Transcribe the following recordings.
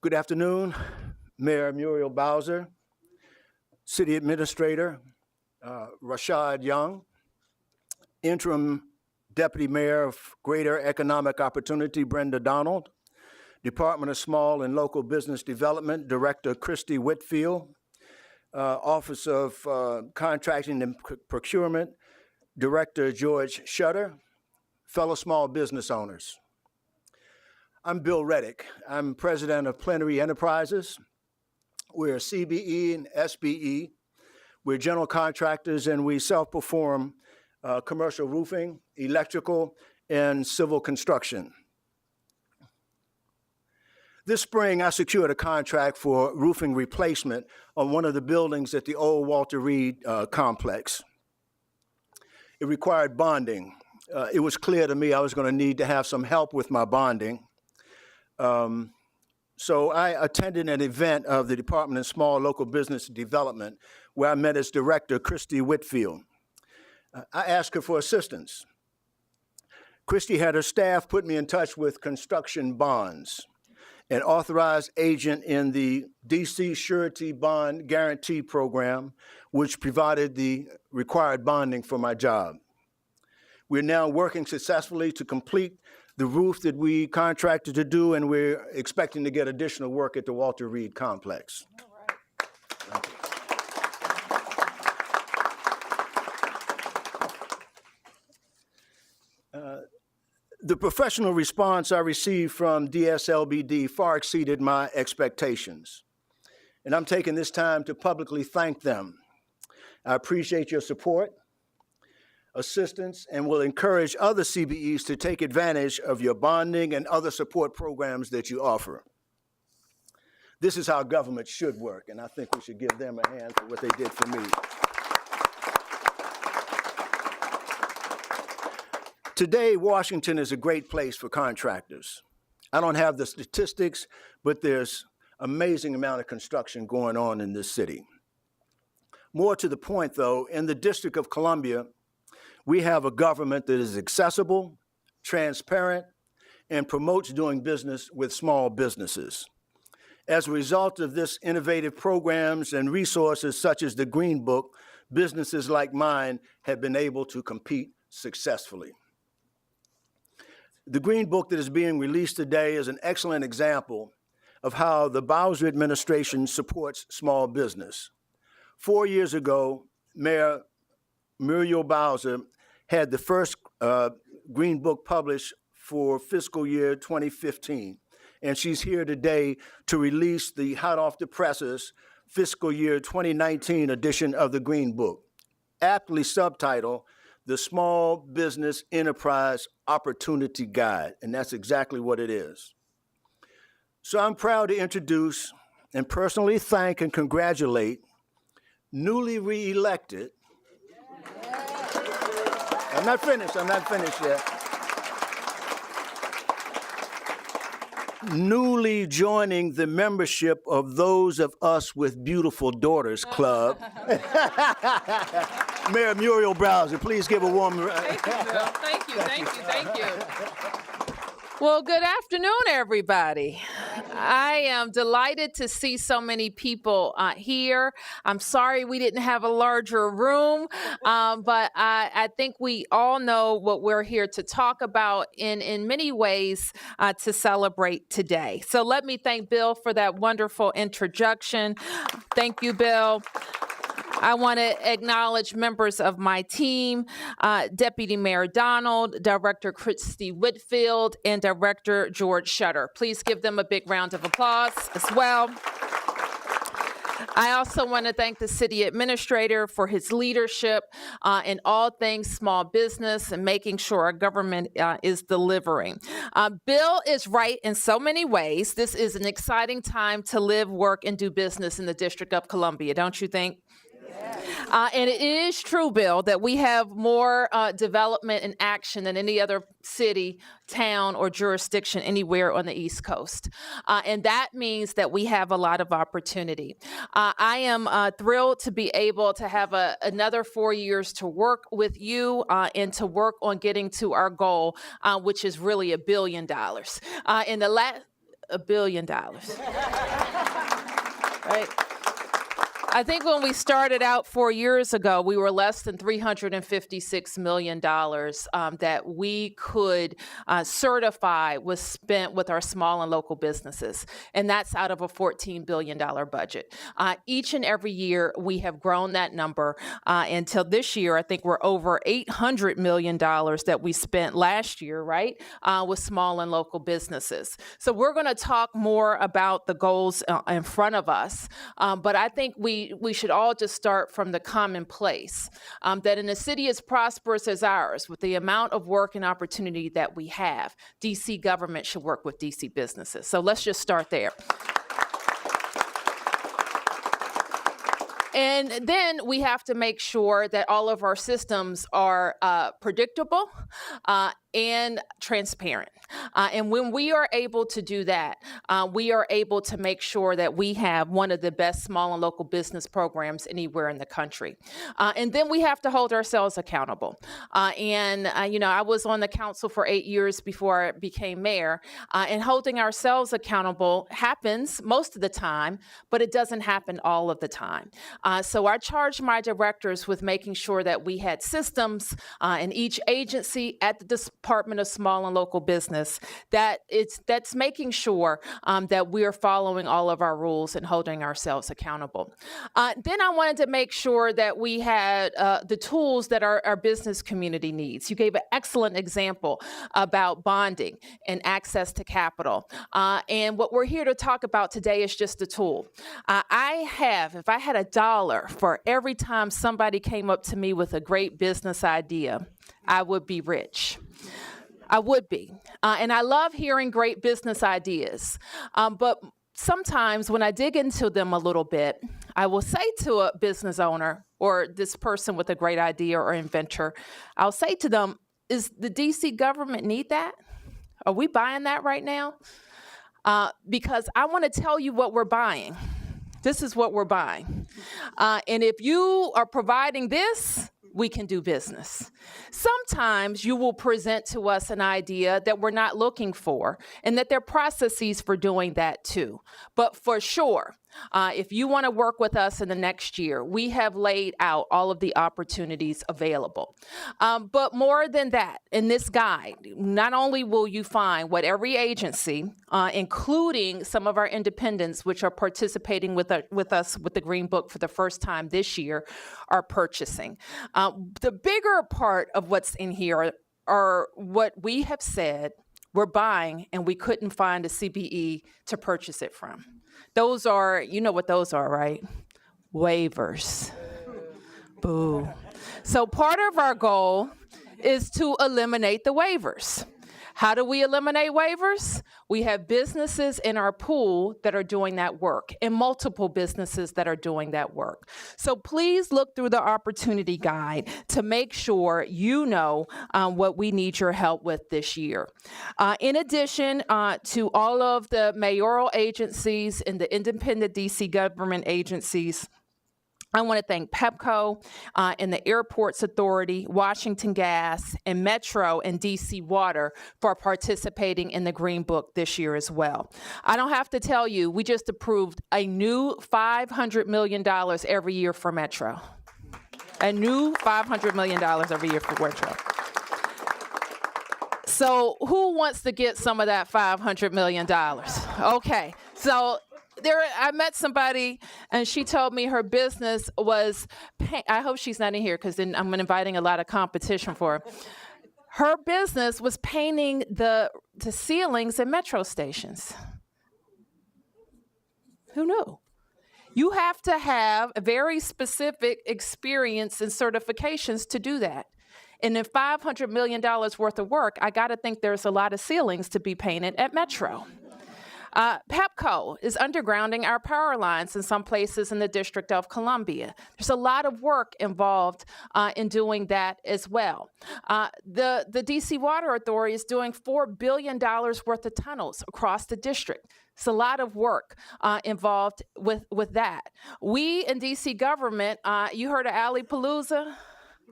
Good afternoon, Mayor Muriel Bowser, City Administrator Rashad Young, Interim Deputy Mayor of Greater Economic Opportunity Brenda Donald, Department of Small and Local Business Development Director Christy Whitfield, Office of Contracting and Procurement Director George Shutter, fellow small business owners. I'm Bill Reddick. I'm president of Plenary Enterprises. We're a CBE and SBE. We're general contractors and we self-perform commercial roofing, electrical, and civil construction. This spring, I secured a contract for roofing replacement on one of the buildings at the old Walter Reed complex. It required bonding. It was clear to me I was going to need to have some help with my bonding. So I attended an event of the Department of Small Local Business Development where I met its director, Christy Whitfield. I asked her for assistance. Christy had her staff put me in touch with Construction Bonds, an authorized agent in the DC Surety Bond Guarantee Program, which provided the required bonding for my job. We're now working successfully to complete the roof that we contracted to do, and we're expecting to get additional work at the Walter Reed complex. All right. The professional response I received from DSLBD far exceeded my expectations, and I'm taking this time to publicly thank them. I appreciate your support, assistance, and will encourage other CBEs to take advantage of your bonding and other support programs that you offer. This is how government should work, and I think we should give them a hand for what they did for me. Today, Washington is a great place for contractors. I don't have the statistics, but there's an amazing amount of construction going on in this city. More to the point, though, in the District of Columbia, we have a government that is accessible, transparent, and promotes doing business with small businesses. As a result of this innovative programs and resources such as the Green Book, businesses like mine have been able to compete successfully. The Green Book that is being released today is an excellent example of how the Bowser administration supports small business. 4 years ago, Mayor Muriel Bowser had the first Green Book published for fiscal year 2015. And she's here today to release the hot off the presses fiscal year 2019 edition of the Green Book, aptly subtitled The Small Business Enterprise Opportunity Guide. And that's exactly what it is. So I'm proud to introduce and personally thank and congratulate newly re-elected. I'm not finished yet. Newly joining the membership of Those of Us with Beautiful Daughters Club. Mayor Muriel Bowser, please give a warm... Thank you, Bill. Thank you. Well, good afternoon, everybody. I am delighted to see so many people here. I'm sorry we didn't have a larger room, but I think we all know what we're here to talk about in many ways to celebrate today. So let me thank Bill for that wonderful introduction. Thank you, Bill. I want to acknowledge members of my team, Deputy Mayor Donald, Director Christy Whitfield, and Director George Shutter. Please give them a big round of applause as well. I also want to thank the city administrator for his leadership in all things small business and making sure our government is delivering. Bill is right in so many ways. This is an exciting time to live, work, and do business in the District of Columbia, don't you think? And it is true, Bill, that we have more development and action than any other city, town, or jurisdiction anywhere on the East Coast. And that means that we have a lot of opportunity. I am thrilled to be able to have another 4 years to work with you and to work on getting to our goal, which is really $1 billion. In the $1 billion. Right? I think when we started out 4 years ago, we were less than $356 million that we could certify was spent with our small and local businesses. And that's out of a $14 billion budget. Each and every year, we have grown that number until this year. I think we're over $800 million that we spent last year, right, with small and local businesses. So we're going to talk more about the goals in front of us. But I think we should all just start from the commonplace, that in a city as prosperous as ours, with the amount of work and opportunity that we have, DC government should work with DC businesses. So let's just start there. And then we have to make sure that all of our systems are predictable and transparent. And when we are able to do that, we are able to make sure that we have one of the best small and local business programs anywhere in the country. And then we have to hold ourselves accountable. I was on the council for 8 years before I became mayor, and holding ourselves accountable happens most of the time, but it doesn't happen all of the time. So I charged my directors with making sure that we had systems in each agency at the Department of Small and Local Business that's making sure that we are following all of our rules and holding ourselves accountable. Then I wanted to make sure that we had the tools that our business community needs. You gave an excellent example about bonding and access to capital. And what we're here to talk about today is just a tool. If I had $1 for every time somebody came up to me with a great business idea, I would be rich. I would be. And I love hearing great business ideas. But sometimes when I dig into them a little bit, I will say to a business owner or this person with a great idea or inventor, I'll say to them, is the DC government need that? Are we buying that right now? Because I want to tell you what we're buying. This is what we're buying. And if you are providing this, we can do business. Sometimes you will present to us an idea that we're not looking for, and that there are processes for doing that too. But for sure, if you want to work with us in the next year, we have laid out all of the opportunities available. But more than that, in this guide, not only will you find what every agency, including some of our independents, which are participating with us with the Green Book for the first time this year, are purchasing. The bigger part of what's in here are what we have said we're buying, and we couldn't find a CBE to purchase it from. Those are, you know what those are, right? Waivers. Boo. So part of our goal is to eliminate the waivers. How do we eliminate waivers? We have businesses in our pool that are doing that work, and multiple businesses that are doing that work. So please look through the opportunity guide to make sure you know what we need your help with this year. In addition to all of the mayoral agencies and the independent DC government agencies, I want to thank PEPCO and the Airports Authority, Washington Gas, and Metro and DC Water for participating in the Green Book this year as well. I don't have to tell you, we just approved a new $500 million every year for Metro. A new $500 million every year for Metro. So who wants to get some of that $500 million? Okay, so I met somebody, and she told me her business was, I hope she's not in here because then I'm inviting a lot of competition for her. Her business was painting the ceilings at metro stations. Who knew? You have to have a very specific experience and certifications to do that. And in $500 million worth of work, I got to think there's a lot of ceilings to be painted at Metro. PEPCO is undergrounding our power lines in some places in the District of Columbia. There's a lot of work involved in doing that as well. The DC Water Authority is doing $4 billion worth of tunnels across the district. It's a lot of work involved with that. We in DC government, you heard of Alley Palooza?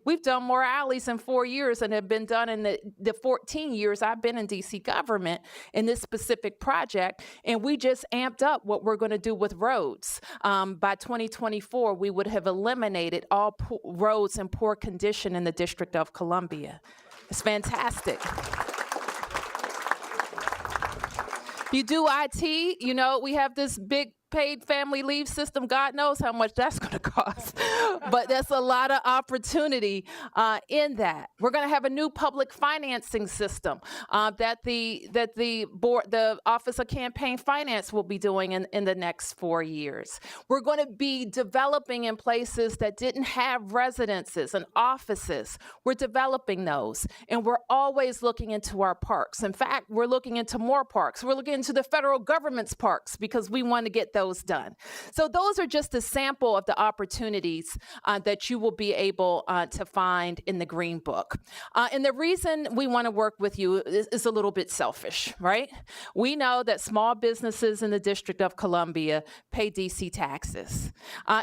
We've done more alleys in 4 years than have been done in the 14 years I've been in DC government in this specific project. And we just amped up what we're going to do with roads. By 2024, we would have eliminated all roads in poor condition in the District of Columbia. It's fantastic. You do IT, you know, we have this big paid family leave system. God knows how much that's going to cost, but there's a lot of opportunity in that. We're going to have a new public financing system that the board, the Office of Campaign Finance will be doing in the next 4 years. We're going to be developing in places that didn't have residences and offices. We're developing those, and we're always looking into our parks. In fact, we're looking into more parks. We're looking into the federal government's parks because we want to get those done. So those are just a sample of the opportunities that you will be able to find in the Green Book. And the reason we want to work with you is a little bit selfish, right? We know that small businesses in the District of Columbia pay DC taxes.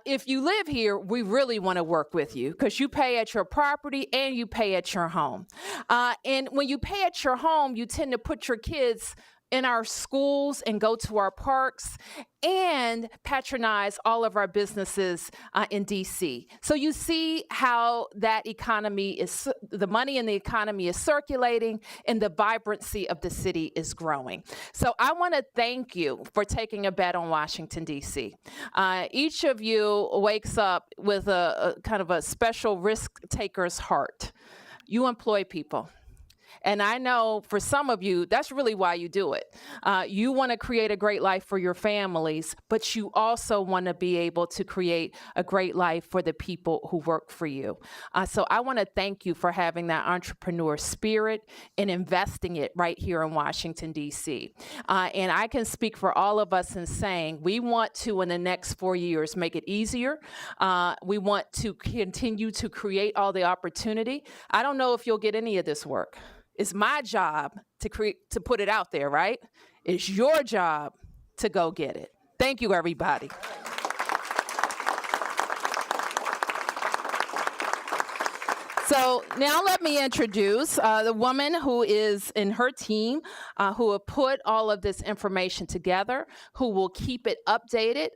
If you live here, we really want to work with you because you pay at your property and you pay at your home. And when you pay at your home, you tend to put your kids in our schools and go to our parks and patronize all of our businesses in DC. So you see how that economy is, the money in the economy is circulating and the vibrancy of the city is growing. So I want to thank you for taking a bet on Washington, DC. Each of you wakes up with a kind of a special risk taker's heart. You employ people. And I know for some of you, that's really why you do it. You want to create a great life for your families, but you also want to be able to create a great life for the people who work for you. So I want to thank you for having that entrepreneur spirit and investing it right here in Washington, D.C. And I can speak for all of us in saying we want to, in the next 4 years, make it easier. We want to continue to create all the opportunity. I don't know if you'll get any of this work. It's my job to put it out there, right? It's your job to go get it. Thank you, everybody. So now let me introduce the woman who is in her team, who have put all of this information together, who will keep it updated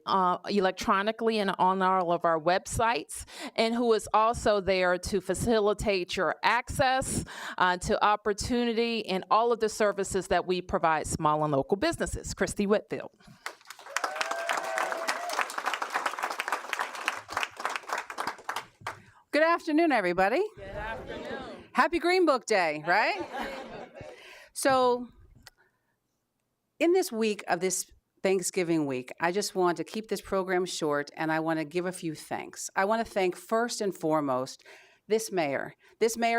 electronically and on all of our websites, and who is also there to facilitate your access to opportunity and all of the services that we provide small and local businesses. Christy Whitfield. Good afternoon, everybody. Good afternoon. Happy Green Book Day, right? So, in this week of this Thanksgiving week, I just want to keep this program short, and I want to give a few thanks. I want to thank first and foremost this mayor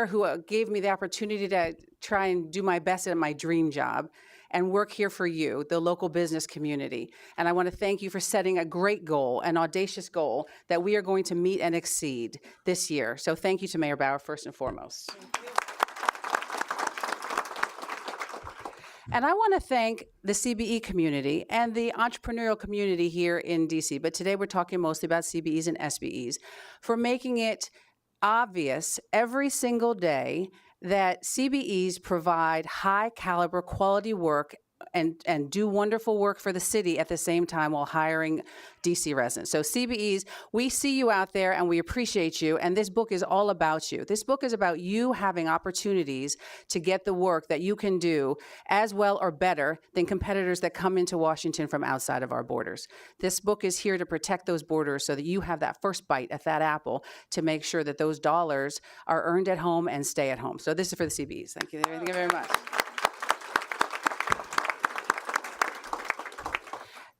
who gave me the opportunity to try and do my best at my dream job and work here for you, the local business community. And I want to thank you for setting a great goal, an audacious goal that we are going to meet and exceed this year. So thank you to Mayor Bauer first and foremost. And I want to thank the CBE community and the entrepreneurial community here in DC, but today we're talking mostly about CBEs and SBEs, for making it obvious every single day that CBEs provide high caliber quality work and do wonderful work for the city at the same time while hiring DC residents. So CBEs, we see you out there and we appreciate you, and this book is all about you. This book is about you having opportunities to get the work that you can do as well or better than competitors that come into Washington from outside of our borders. This book is here to protect those borders so that you have that first bite at that apple to make sure that those dollars are earned at home and stay at home. So this is for the CBEs. Thank you very much.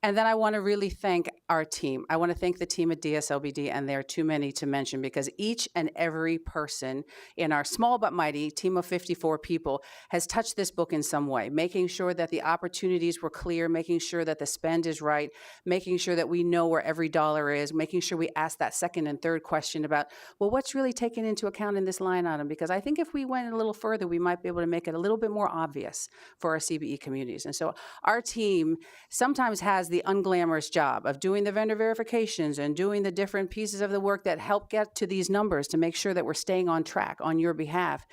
And then I want to really thank our team. I want to thank the team at DSLBD, and there are too many to mention because each and every person in our small but mighty team of 54 people has touched this book in some way, making sure that the opportunities were clear, making sure that the spend is right, making sure that we know where every dollar is, making sure we ask that second and third question about, well, what's really taken into account in this line item? Because I think if we went a little further, we might be able to make it a little bit more obvious for our CBE communities. And so our team sometimes has the unglamorous job of doing doing the vendor verifications and doing the different pieces of the work that help get to these numbers to make sure that we're staying on track on your behalf.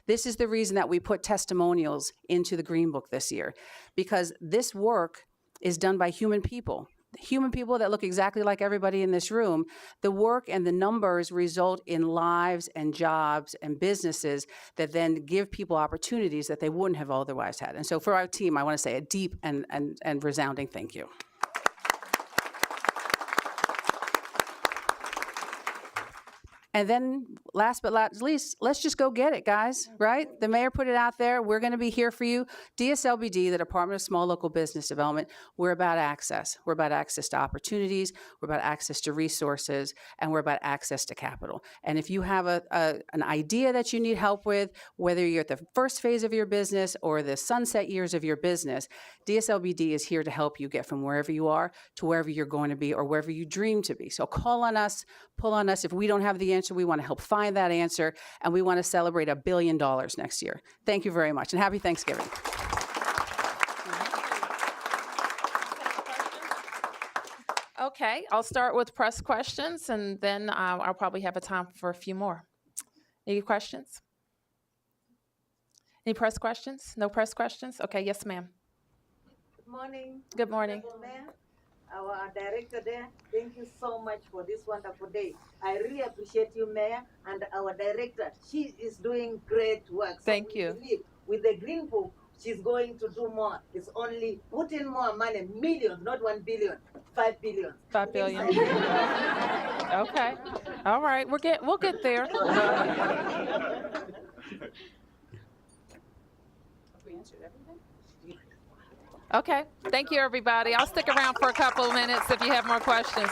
This is the reason that we put testimonials into the Green Book this year, because this work is done by human people that look exactly like everybody in this room. The work and the numbers result in lives and jobs and businesses that then give people opportunities that they wouldn't have otherwise had. And so for our team, I want to say a deep and resounding thank you. And then last but not least, let's just go get it, guys, right? The mayor put it out there. We're going to be here for you. DSLBD, the Department of Small Local Business Development, we're about access. We're about access to opportunities. We're about access to resources. And we're about access to capital. And if you have an idea that you need help with, whether you're at the first phase of your business or the sunset years of your business, DSLBD is here to help you get from wherever you are to wherever you're going to be or wherever you dream to be. So call on us, pull on us. If we don't have the answer, we want to help find that answer, and we want to celebrate $1 billion next year. Thank you very much, and happy Thanksgiving. Okay, I'll start with press questions, and then I'll probably have a time for a few more. Any questions? Any press questions? No press questions? Okay, yes, ma'am. Good morning. Good morning. Mayor, our director there, thank you so much for this wonderful day. I really appreciate you, Mayor, and our director. She is doing great work. Thank you. Believe with the Green Book, she's going to do more. It's only put in more money, millions, not 1 billion, 5 billion. 5 billion. Okay. All right. We'll get there. Okay. Thank you, everybody. I'll stick around for a couple of minutes if you have more questions.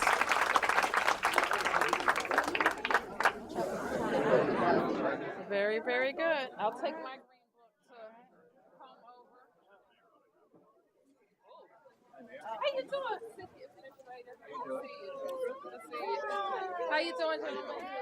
Very, very good. I'll take my green book to comb over. How you doing? City Administrator. Good to see you. Good to see you. How you doing, gentlemen?